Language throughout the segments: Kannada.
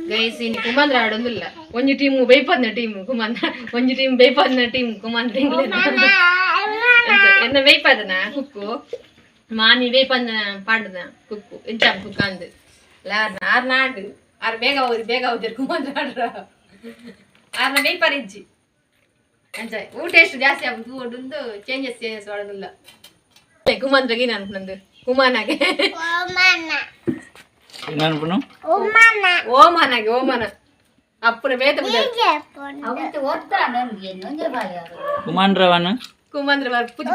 ಗೈಸ್ ಇನ್ನು ಕುಮಾಂದ್ರ ಆಡೋದಿಲ್ಲ ಒಂದು ಟೀಮು ಬೈಪದ್ನ ಟೀಮು ಕುಮಾಂದ್ರ ಒಂದು ಟೀಮ್ ಬೈಪದ್ನ ಟೀಮ್ ಕುಮಾಂದ್ರ என்ன வைப்பதுனா குக்கு மானி வைப்பந்த பாடுதா குக்கு எஞ்சாம் குக்காந்து ஆறு நாடு ஆறு ಬೇಗ ಕುಮಾಂದ್ರ ಆಡ್ರ ಆರ್ನ வைப்பறிஞ்சு ಅಂಚ ಊಟೇಸ್ಟ್ ಜಾಸ್ತಿ ಆಗುದು ಒಂದು ಚೇಂಜಸ್ ಮಾಡೋದಿಲ್ಲ ಕುಮಾಂದ್ರಗೆ ನಾನು ನಂದು ಕುಮಾನಾಗೆ ಓಮನಾಗೆ ಓಮನ ಅಪ್ಪನ ವೇದ ಕುಮಾಂದ್ರವನ ಕುಮಾಂದ್ರ ಪೂಜ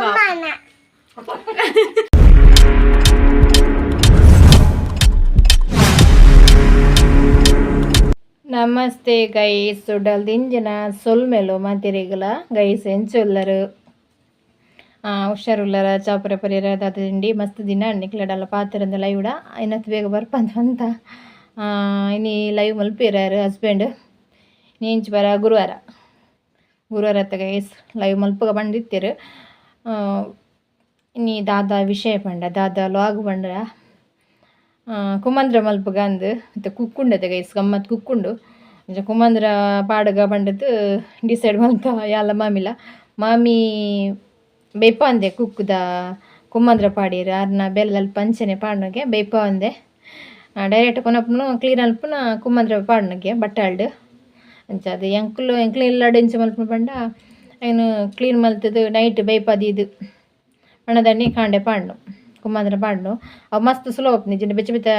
ನಮಸ್ತೆ ಗೈಸ್ ಸುಡಲ್ದಿಂಜಿನ ಸೊಲ್ಮೆಲು ಮಾತಿರಿಗಲ ಗೈಸ್ ಎಂಚೊಲ್ಲರು ಹುಷಾರುಲ್ಲರ ಚಾಪುರ ಪರಿಯರ ದಾತದಿಂಡಿ ಮಸ್ತ್ ದಿನ ಅಣ್ಣಿಕ್ಲಡಲ್ಲ ಪಾತ್ರದಿಂದ ಲೈವ್ಡ ಇನ್ನತ್ತು ಬೇಗ ಬರ್ಪಂತ ಇನ್ನು ಲೈವ್ ಮಲ್ಪಿರಾರು ಹಸ್ಬೆಂಡ್ ನೀಂಚು ಬರ ಗುರುವಾರ ಅತ್ತ ಗೈಸ್ ಲೈವ್ ಮಲ್ಪಗ ಬಂದಿತ್ತೀರು ಇನ್ನಿ ದಾದ ವಿಷಯ ಪಂಡ ದಾದ ಲಾಗ್ ಬಂಡ್ರ ಕುಮಾಂದ್ರ ಮಲ್ಪಗ ಅಂದು ಮತ್ತು ಕುಕ್ಕುಂಡದ ಗೈಸ್ ಗಮ್ಮತ್ ಕುಕ್ಕುಂಡು ಕುಮಾಂದ್ರ ಪಾಡಗ ಬಂಡದ್ದು ಡಿಸೈಡ್ ಮಲ್ತ ಯಾಲ ಮಾಮಿಲ ಮಾಮಿ ಬೇಪ ಅಂದೆ ಕುಕ್ಕುದ ಕುಮಾಂದ್ರ ಪಾಡೀರು ಅರ್ನ ಬೆಲ್ಲಲ್ಲಿ ಪಂಚನೆ ಪಾಡ್ನಗೆ ಬೇಪ ಅಂದೆ ಡೈರೆಕ್ಟ್ ಕೊನಪ್ಪನು ಕ್ಲೀನ್ ಅಲ್ಪನ ಕುಮಾಂದ್ರ ಪಾಡ್ನಗೆ ಬಟ್ಟಾಳ್ಡು ಅಂಚ ಅದು ಎಂಕ್ಲು ಇಲ್ಲ ಡೆಂಚ ಮಲ್ಪನ ಪಂಡ ಏನು ಕ್ಲೀನ್ ಮಲ್ತದು ನೈಟ್ ಬೇಪದಿದು ಬಣ್ಣದಣ್ಣಿ ಕಾಂಡೆ ಪಾಡ್ನು ಕುಮಾಂದ್ರ ಪಾಡ್ನು ಅವು ಮಸ್ತ್ ಸುಲಭ ನಿಜ ಬೆಚ್ಚ ಬೆಚ್ಚ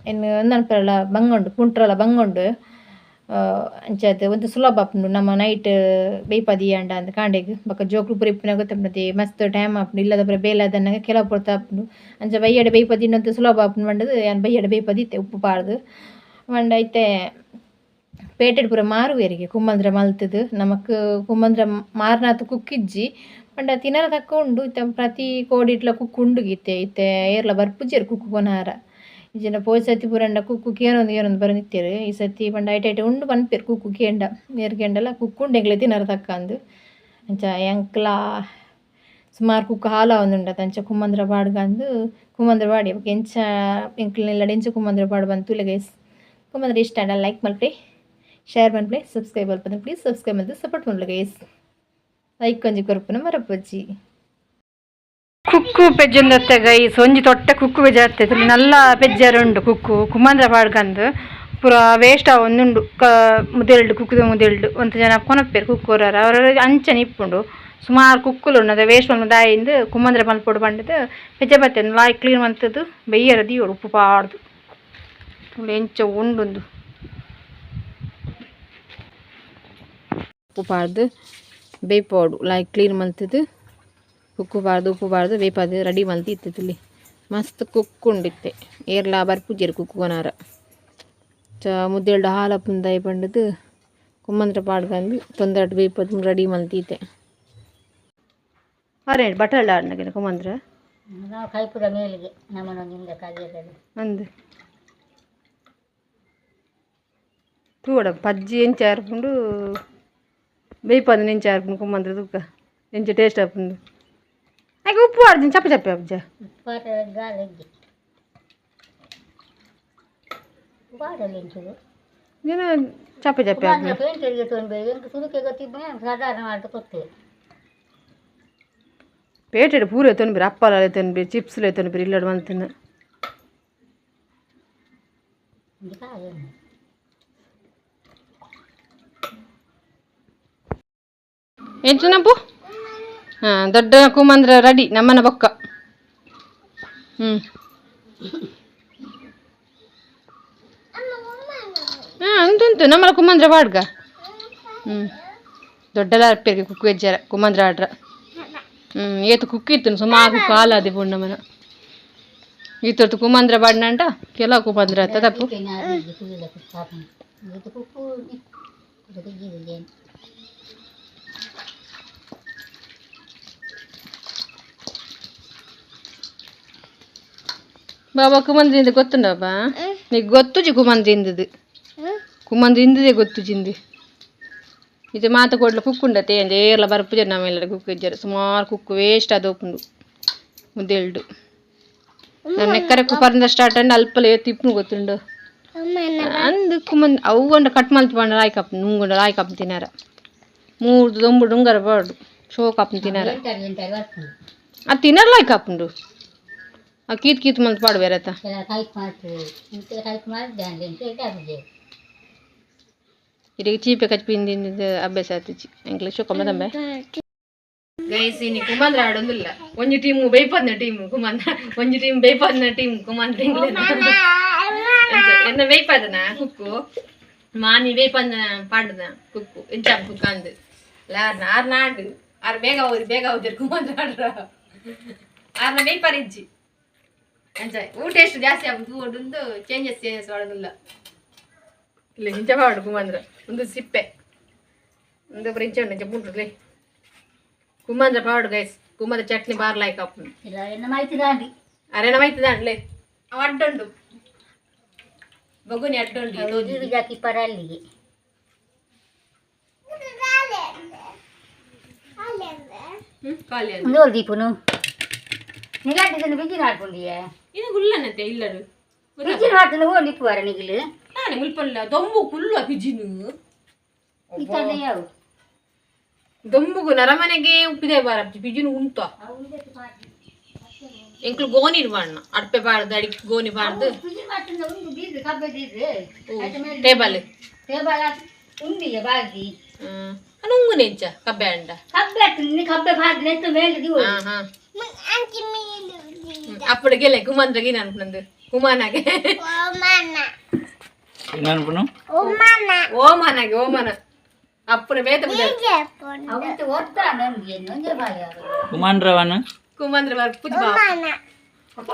ಏನು ಒಂದನ್ಪರಲ್ಲ ಬಂಗೊಂಡು ಕುಂಟ್ರಲ್ಲ ಬಂಗೊಂಡು ಅಂಚದು ಒಂದು ಸುಲಭ ಆಪ್ನು ನಮ್ಮ ನೈಟ್ ಬೇಪದಿ ಅಂಡ ಅಂತ ಕಾಂಡೆಗೆ ಬೊಕ್ಕ ಜೋಕ್ಲು ಪುರ ಇಪ್ಪನ ಗೊತ್ತಪ್ಪನತಿ ಮಸ್ತ್ ಟೈಮ್ ಆಪ್ನು ಇಲ್ಲದ ಪುರ ಬೇಲದನ್ನಾಗ ಕೆಲವು ಪುರ್ತ ಆಪ್ನು ಅಂಚ ಬೈಯಡೆ ಬೇಪದಿ ಇನ್ನೊಂದು ಸುಲಭ ಆಪ್ನು ಬಂಡದು ಏನು ಬೈಯಡೆ ಬೇಪದಿ ಇತ್ತೆ ಉಪ್ಪು ಪಾಡ್ದು ಮಂಡ ಐತೆ ಪೇಟೆಡ್ ಪುರ ಮಾರುವೇರಿಗೆ ಕುಮಾಂದ್ರ ಮಲ್ತದು ನಮಕ್ ಕುಮಾಂದ್ರ ಮಾರ್ನಾಥ ಕುಕ್ಕಿಜ್ಜಿ ಪಂಡ ತಿನ್ನರ ತಕ್ಕೊಂಡು ಇತ್ತ ಪ್ರತಿ ಕೋಡಿಟ್ಲ ಕುಕ್ಕು ಉಂಡುಗಿತ್ತೆ ಇತ್ತೆ ಏರ್ಲ ಬರ್ಪುಜೇರು ಕುಕ್ಕು ಕೊನಾರ ಈಜಿನ ಪೋಯ್ ಸತಿ ಪುರಂಡ ಕುಕ್ಕು ಕೇರೊಂದು ಬರನಿತ್ತೇರು ಈ ಸತಿ ಪಂಡ ಐಟೈಟೆ ಉಂಡು ಬನ್ಪೇರು ಕುಕ್ಕು ಕೇಂಡ ನೇರ್ಕೆಂಡಲ್ಲ ಕುಕ್ಕುಂಡು ಎಂಗ್ಲೆ ತಿನ್ನರ ತಕ್ಕಂದು ಅಂಚ ಎಂಕ್ಲ ಸುಮಾರು ಕುಕ್ಕು ಹಾಲ ಒಂದುಂಡ ಅಂಚ ಕುಮಾಂದ್ರ ಪಾಡ್ಗಂದು ಕುಮಾಂದ್ರ ಪಾಡಿ ಎಂಚ ಎಂಕ್ಲೆಲ್ಲ ಎಂಚ ಕುಮಾಂದ್ರ ಪಾಡು ಬಂತು ಇಲ್ಲ ಗೈಸ್ ಕುಮಾಂದ್ರ ಇಷ್ಟ ಅಂಡ ಲೈಕ್ ಮಲ್ಪೆ ಶೇರ್ ಮಲ್ಪೆ ಸಬ್ಸ್ಕ್ರೈಬ್ ಅಲ್ಪದ ಪ್ಲೀಸ್ ಸಬ್ಸ್ಕ್ರೈಬ್ ಮಾಡಿದ್ರೆ ಸಪೋರ್ಟ್ ಮಾಡಲು ಗೈಸ್ ಲೈಕ್ ಕೊಂಜಿ ಕೊರಪುನ ಮರಪಜ್ಜಿ ಕುಕ್ಕು ಪೆಜ್ಜೊಂದತ್ತೆ ಗೈಸ್ ಒಂಜಿ ತೊಟ್ಟೆ ಕುಕ್ಕು ಬೆಜ್ಜತ್ತೆ ನಲ್ಲ ಪೆಜ್ಜರುಂಡು ಕುಕ್ಕು ಕುಮಾಂದ್ರ ಪಾಡ್ಗಂದು ಪೂರ ವೇಸ್ಟ್ ಒಂದುಂಡು ಮುದೆಲ್ಡು ಕುಕ್ಕುದ ಮುದೆಲ್ಡು ಒಂದು ಜನ ಕೊನಪ್ಪೇರು ಕುಕ್ಕೋರ ಅವರ ಅಂಚನೆ ಇಪ್ಪುಂಡು ಸುಮಾರು ಕುಕ್ಕುಲು ಉಣ್ಣದ ವೇಸ್ಟ್ ಒಂದು ದಾಯಿಂದ ಕುಮಾಂದ್ರ ಮಲ್ಪೊಡು ಬಂಡದು ಪೆಜ್ಜ ಬತ್ತೆ ಲಾಯ್ ಕ್ಲೀನ್ ಮಂತದ್ದು ಬೆಯ್ಯರ ದೀವಡು ಉಪ್ಪು ಪಾಡ್ದು ಎಂಚ ಉಂಡುಂದು ಉಪ್ಪು ಪಾಡ್ದು ಬೇಯ್ಪೋಡು ಲಾಯ್ ಕ್ಲೀನ್ ಮಲ್ತದ್ದು ಉಪ್ಪು ಬಾರ್ದು ಬೇಪಾದು ರೆಡಿ ಮಲ್ತಿ ಇತ್ತು ಇಲ್ಲಿ ಮಸ್ತ್ ಕುಕ್ಕೊಂಡಿತ್ತೆ ಏರ್ಲ ಬರ್ಪುಜೇರು ಕುಕ್ಕು ಕೊನಾರ ಮುದ್ದೆಲ್ಡು ಹಾಲಪ್ಪಂದ ಪಂಡದು ಕುಮ್ಮಂತ್ರ ಪಾಡ್ಗಂದು ತೊಂದರೆಟ್ ಬೇಪದು ರೆಡಿ ಮಲ್ತಿತ್ತೆ ಅರೆ ಬಟಲ್ಡ ಆಡ್ನಗೆ ಕುಮ್ಮಂತ್ರ ಅಂದು ತೂಡ ಪಜ್ಜಿ ಎಂಚ ಆರ್ಪುಂಡು ಬೇಯ್ಪದು ನೆಂಚ ಆರ್ಪುಂಡು ಕುಮ್ಮಂತ್ರ ತೂಕ ಎಂಚ ಟೇಸ್ಟ್ ಆಪುಂಡು ಹಾಗೆ ಉಪ್ಪು ಆಡ್ತೀನಿ ಚಪ್ಪೆ ಅಜ್ಜ ನೀನು ಚಪ್ಪೆ ಪೇಟೆಡ್ ಪೂರ ತೊನ್ಬಿರಿ ಅಪ್ಪಲ ತೊನ್ಬಿರಿ ಚಿಪ್ಸ್ಲೆ ತೊನ್ಬಿರಿ ಇಲ್ಲಡು ಮಂತಿನ ಎಂಚು ನಪ್ಪು ದೊಡ್ಡ ಕುಮಾಂದ್ರ ರೆಡಿ ನಮ್ಮನ ಬೊಕ್ಕ ಉಂಟುಂಟು ನಮ್ಮಲ್ಲ ಕುಮಾಂದ್ರ ಪಾಡ್ಗ ದೊಡ್ಡಲ ಅರ್ಪೇರಿಗೆ ಕುಕ್ಕು ಹೆಜ್ಜಾರ ಕುಮಾಂದ್ರ ಆಡ್ರ ಏತು ಕುಕ್ಕಿತ್ತು ಸುಮಾರು ಕುಕ್ಕು ಹಾಲಾದಿ ಪುಣ್ಣ ನಮ್ಮನ ಈತೊತ್ತು ಕುಮಾಂದ್ರ ಪಾಡ್ನಂಟ ಕೆಲವು ಕುಮಾಂದ್ರ ಆತ ತಪ್ಪು ಬಾಬಾ ಕುಮಾಂದ್ರಿಂದ ಗೊತ್ತುಂಡಪ್ಪ ನೀನು ಗೊತ್ತುಜಿ ಕುಮಾಂದ್ರಿಂದದು ಕುಮಾಂದ್ರಿಂದದೇ ಗೊತ್ತು ಜಿಂದಿ ಇದು ಮಾತ ಕೊಡ್ಲು ಕುಕ್ಕುಂಡತೆ ಅಂಜ ಏರ್ಲ ಬರ್ಪುಜ ನಮ್ಮೆಲ್ಲರ ಕುಕ್ಕು ಇಜ್ಜರು ಸುಮಾರು ಕುಕ್ಕು ವೇಸ್ಟ್ ಅದು ಒಪ್ಪುಂಡು ಮುದ್ದೆಲ್ಡು ನನ್ನ ಎಕ್ಕರೆ ಪರಂದ ಸ್ಟಾರ್ಟ್ ಅಂಡ್ ಅಲ್ಪಲೆ ತಿಪ್ಪು ಗೊತ್ತುಂಡು ಅಂದು ಕುಮಂದ್ ಅವುಗೊಂಡ ಕಟ್ ಮಲ್ತು ಬಂಡ ರಾಯ್ ಕಪ್ ನುಂಗುಂಡ ರಾಯ್ ಕಪ್ ತಿನ್ನಾರ 3 ದೊಂಬು ಡುಂಗರ ಬಾಡು ಶೋ ಕಪ್ ತಿನ್ನಾರ ಅದು ತಿನ್ನಲ್ಲ ರಾಯ್ ಕಪ್ಪುಂಡು ಆ ಕೀತ್ ಕೀತ್ ಮಲ್ತು ಪಾಡು ಬೇರೆತ್ತ ಇದೀಗ ಚೀಪೆ ಕಚ್ಚಿ ಪಿಂದಿನ ಅಭ್ಯಾಸ ಆಯ್ತು ಎಂಕ್ಲೆ ಶೋ ಕಮ್ಮ ತಂಬೆ ಗೈಸ್ ಇನಿ ಕುಮಂದ್ರ ಆಡೊಂದಿಲ್ಲ ಒಂಜಿ ಟೀಮು ಬೈಪದ್ನ ಟೀಮು ಕುಮಂದ್ರ ಒಂಜಿ ಟೀಮ್ ಬೈಪದ್ನ ಟೀಮ್ ಕುಮಂದ್ರ ಎನ್ನ ಬೈಪದನ ಕುಕ್ಕು ಮಾನಿ ಬೈಪದ್ನ ಪಾಡ್ನ ಕುಕ್ಕು ಎಂಚಾಮ್ ಕುಕ್ಕ ಅಂದು ಲಾರ್ನ ಆರ್ನ ಆಡು ಆರ್ ಬೇಗ ಹೋದಿರ್ ಕುಮಂದ್ರ ಆಡ್ರ ಆರ್ನ ಬೈಪರಿಜ್ಜಿ ಅಂಚ ಊಟ ಎಷ್ಟು ಜಾಸ್ತಿ ಆಗುದು ಒಂದು ಚೇಂಜಸ್ ಮಾಡೋದಿಲ್ಲ ಇಲ್ಲ ಇಂಚ ಪಾಡು ಕುಮಂದ್ರ ಒಂದು ಸಿಪ್ಪೆ ಒಂದು ಬ್ರಿಂಚ ಉಂಡು ಪುಂಟ್ರೆ ಕುಮಂದ್ರ ಪಾಡು ಗೈಸ್ ಕುಮಂದ್ರ ಚಟ್ನಿ ಬಾರ್ ಲೈಕ್ ಅಪ್ಪ ಅರೆನ ಮೈತಿ ದಾಂಡ್ಲೆ ಅವ ಅಡ್ಡುಂಡು ಬಗುನಿ ಅಡ್ಡುಂಡು ಜಾತಿ ಪರಲ್ಲಿಗೆ ದೀಪನು ನಿಗಾಟಿದನ್ನು ಬಿಜಿನ ಹಾಕೊಂಡಿಯೇ ಇದು ಗುಲ್ಲನತೆ ಇಲ್ಲಡು ಬಿಜಿನ ಹಾಡ್ತಾನೆ ಹೋಗಿ ವಾರ ನಿಗಿಲು ನಾನೇ ಮುಲ್ಪಲ್ಲ ದೊಂಬು ಕುಲ್ಲು ಬಿಜಿನು ಇತಲ್ಲ ಯಾವ ದೊಂಬುಗು ನರಮನೆಗೆ ಉಪ್ಪಿದೆ ಬಾರ ಬಿಜಿನು ಉಂಟು ಎಂಕ್ಲು ಗೋನಿ ಬಾಣ ಅಡ್ಪೆ ಬಾರ್ದು ಅಡಿ ಗೋನಿ ಬಾರ್ದು ಟೇಬಲ್ ಉಂಡಿಯ ಬಾಗಿ ಅನುಂಗು ನೆಂಚ ಕಬ್ಬೆ ಅಂಡ ಕಬ್ಬೆ ಬಾಗಿ ಮೇಲೆ ಅಪ್ಪಡಿಗೆಲ್ಲ ಕುಮಂದ್ರಗೆ ಅನ್ಕೊಂಡ್ ಕುಮಾನಾಗೆ ಓಮನಾಗೆ ಓಮನ ಅಪ್ಪನ ಬೇತ ಕುಮಾಂಡ್ರವನ ಕುಮಂದ್ರ ಪೂಜ ಅಪ್ಪ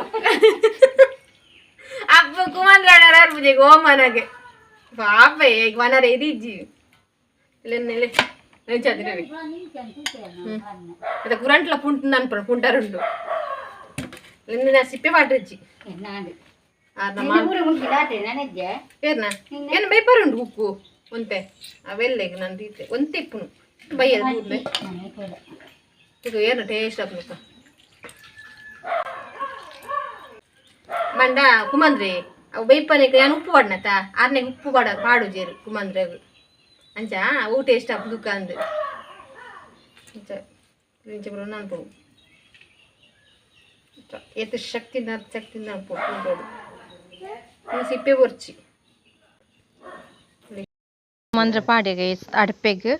ಕುಮಂದ್ರ ಪೂಜೆಗೆ ಓಮನಾಗೆ ಪಾಪ ಈಗ ಮನರ ಇದಿಜ್ಜಿ ಅದ ಕುರಂಟ್ಲ ಪುಂಟ್ ಅನ್ಪಣ ಪುಂಟರುಂಡು ನಿನ್ನ ಸಿಪ್ಪೆ ಪಾಟ್ರಿಜ್ಜಿ ಏನು ಬೈಪರುಂಡು ಉಪ್ಪು ಒಂತೆ ಅವೆಲ್ಲೆಗೆ ನಾನು ತೀತೆ ಒಂತೆ ಇಪ್ಪುನು ಬೈಯದ ಕೂದಲೆ ಇದು ಏನು ಟೇಸ್ಟ್ ಆಗ್ಬೇಕ ಮಂಡ ಕುಮಂದ್ರೆ ಅವು ಬೈಪನೆಗೆ ನಾನು ಉಪ್ಪು ಪಡ್ನತ ಆರ್ನೆಗೆ ಉಪ್ಪು ಪಾಡು ಜೇರು ಕುಮಂದ್ರೆಗೆ ಅಂಚ ಊಟ ಎಷ್ಟು ಅಪ್ಪ ದುಃಖ ಅಂದು ಅಂಚ ನಾನು ಪೋಡು ಎತ್ತು ಶಕ್ತಿಯಿಂದ ಪೋಡು ಸಿಪ್ಪೆ ಬೊರ್ಚಿ ಮಂದ್ರ ಪಾಡೆಗೆ ಅಡಪೆಗೆ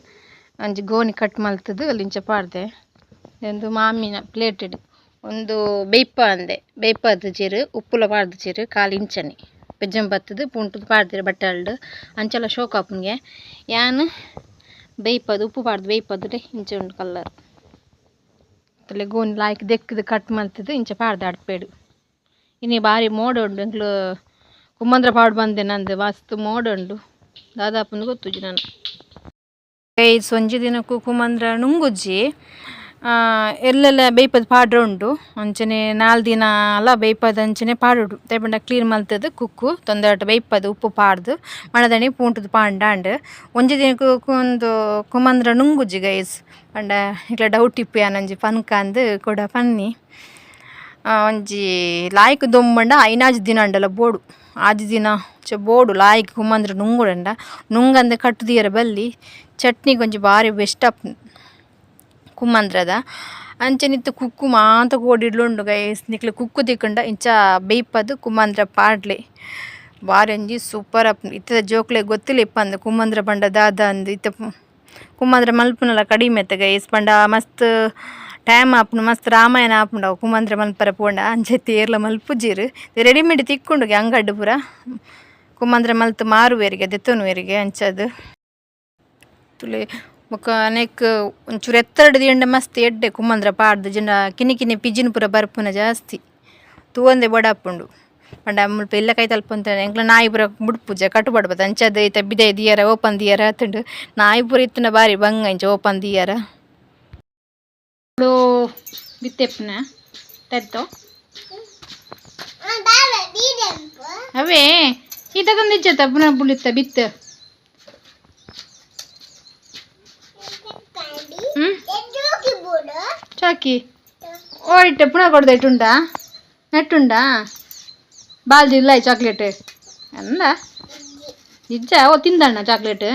ಅಂಚ ಗೋಣಿ ಕಟ್ ಮಲ್ತದು ಅಲ್ಲಿಂಚ ಪಾಡ್ದೆ ಒಂದು ಮಾಮಿನ ಪ್ಲೇಟೆಡ್ ಒಂದು ಬೇಯ್ಪ ಅಂದೆ ಬೇಯ್ಪದ ಚೀರು ಉಪ್ಪುಲ ಪಾಡ್ದು ಚೀರು ಕಾಲು ಇಂಚನೆ ಬೆಜ್ಜಂ ಬತ್ತದು ಪುಂಟದು ಪಾಡ್ದಿರ ಬಟ್ಟಲ್ಡು ಅಂಚೆಲ್ಲ ಶೋಕಾಪನ್ಗೆ ಯಾನು ಬೇಯ್ಪದು ಉಪ್ಪು ಪಾಡ್ದು ಬೇಯ್ಪದು ಇಂಚ ಉಂಡು ಕಲ್ಲರ್ ತಲೆ ಗೋಣಿ ಲಾಯ್ಕ್ ದೆಕ್ಕದು ಕಟ್ ಮಲ್ತದು ಇಂಚ ಪಾಡ್ದು ಅಡ್ಪೇಡು ಇನ್ನೇ ಭಾರಿ ಮೋಡ ಉಂಡು ಎಂಕ್ಲು ಕುಮಂದ್ರ ಪಾಡು ಬಂದೆ ನಂದು ಮಸ್ತ್ ಮೋಡ ಉಂಡು ದಾದಾಪಂದು ಗೊತ್ತುಜಿ ನಾನು ಸೊಂಜಿ ದಿನಕ್ಕೂ ಕುಮಂದ್ರ ನುಂಗುಜ್ಜಿ ಎಲ್ಲೆಲ್ಲ ಬೇಯ್ಪದ ಪಾಡ್ರ ಉಂಡು ಅಂಚನೆ 4 ದಿನ ಅಲ್ಲ ಬೇಯ್ಪದ ಅಂಚನೆ ಪಾಡುಡು ತೈಪಂಡ ಕ್ಲೀನ್ ಮಲ್ತದು ಕುಕ್ಕು ತೊಂದರಟ ಬೇಯ್ಪದು ಉಪ್ಪು ಪಾಡ್ದು ಮಣದಣಿ ಪೂಂಟದ ಪಾಂಡಾಂಡ್ ಒಂಜಿ ದಿನಕ್ಕೂ ಒಂದು ಕುಮಂದ್ರ ನುಂಗುಜ್ಜಿ ಗೈಸ್ ಪಂಡ ಇಟ್ಲ ಡೌಟ್ ಇಪ್ಪು ಯಾನಂಜಿ ಪನ್ಕ ಅಂದು ಕೊಡ ಪನ್ನಿ ಒಂಜಿ ಲಾಯ್ಕ್ ದೊಂಬಂಡ ಐನಾಜ್ ದಿನ ಅಂಡಲ ಬೋಡು ಆಜ್ ದಿನ ಬೋಡು ಲಾಯ್ಕ್ ಕುಮಂದ್ರ ನುಂಗುಡಂಡ ನುಂಗಂದ ಕಟ್ಟುದಿಯರ ಬಲ್ಲಿ ಚಟ್ನಿ ಕೊಂಚ ಭಾರಿ ಬೆಸ್ಟ್ ಅಪ್ ಕುಮಂದ್ರದ ಅಂಚನಿತ್ತು ಕುಕ್ಕು ಮಾತ ಕೋಡಿಡ್ಲುಂಡು ಗೈಸ್ ನಿಕ್ಲೆ ಕುಕ್ಕು ತಿಕ್ಕಂಡ ಇಂಚ ಬೇಯ್ಪದು ಕುಮಂದ್ರ ಪಾಡ್ಲೆ ಭಾರಿ ಒಂಜಿ ಸೂಪರ್ ಅಪ್ ಇತ್ತದ ಜೋಕ್ಲೆ ಗೊತ್ತಿಲ್ಲ ಇಪ್ಪಂದು ಕುಮಂದ್ರ ಪಂಡ ದಾದ ಅಂದು ಇತ್ತ ಕುಮಂದ್ರ ಮಲ್ಪುನಲ ಕಡಿಮೆ ಅತ್ತ ಗೈಸ್ ಪಂಡ ಮಸ್ತ್ ಟೈಮ್ ಆಪುಂಡು ಮಸ್ತ್ ರಾಮಾಯಣ ಆಪುಂಡು ಅವು ಕುಮಂದ್ರ ಮಲ್ಪರ ಪೋಂಡ ಅಂಚೆ ತೇರ್ಲ ಮಲ್ಪುಜೀರು ರೆಡಿಮೇಡ್ ತಿಕ್ಕೊಂಡು ಅಂಗಡ್ಡು ಪೂರ ಕುಮಂದ್ರ ಮಲ್ತು ಮಾರುವೇರಿಗೆ ದೆತ್ತನುವೇರಿಗೆ ಅಂಚದು ತುಲೆ ಬೊಕ ನೆಕ್ ಒಂಚೂರು ಎತ್ತರಡು ದಿಯಂಡ ಮಸ್ತ್ ಎಡ್ಡೆ ಕುಮಂದ್ರ ಪಾಡ್ದು ಜನ ಕಿನ್ನಿ ಪಿಜಿನ್ ಪೂರ ಬರ್ಪುನ ಜಾಸ್ತಿ ತೂವಂದೆ ಬಡಾಪುಂಡು ಪಂಡ ಮುಲ್ಪ ಎಲ್ಲ ಕೈ ತಲ್ಪಂತ ಎಂಕ್ಲ ನಾಯಿ ಪೂರ ಬುಡ್ಪುಜ ಕಟ್ಟುಬಡ್ಬದ ಅಂಚದು ಐತ ಬಿದೆ ದಿಯರ ಓಪನ್ ದಿಯರ ಹತ್ತುಂಡು ನಾಯಿ ಪೂರ ಇತ್ತುನ ಬಾರಿ ಬಂಗ ಇಂಚ ಓಪನ್ ದಿಯರ ಬಿತ್ತೆಪ್ಪನ ತತ್ತೋ ಅವೇ ಇದಕ್ಕೊಂದು ಇಚ್ಚತ್ತ ಪುನಃ ಬುಳಿತ ಬಿತ್ತ ಚಾಕಿ ಓಯ್ಟ ಪುನಃ ಕೊಡ್ದ ಇಟ್ಟುಂಟಾ ನೆಟ್ಟುಂಟಾ ಬಾಲ್ದಿ ಇಲ್ಲ ಚಾಕ್ಲೇಟ್ ಎಂದ ನಿಜ ಓ ತಿಂದಣ್ಣ ಚಾಕ್ಲೇಟ್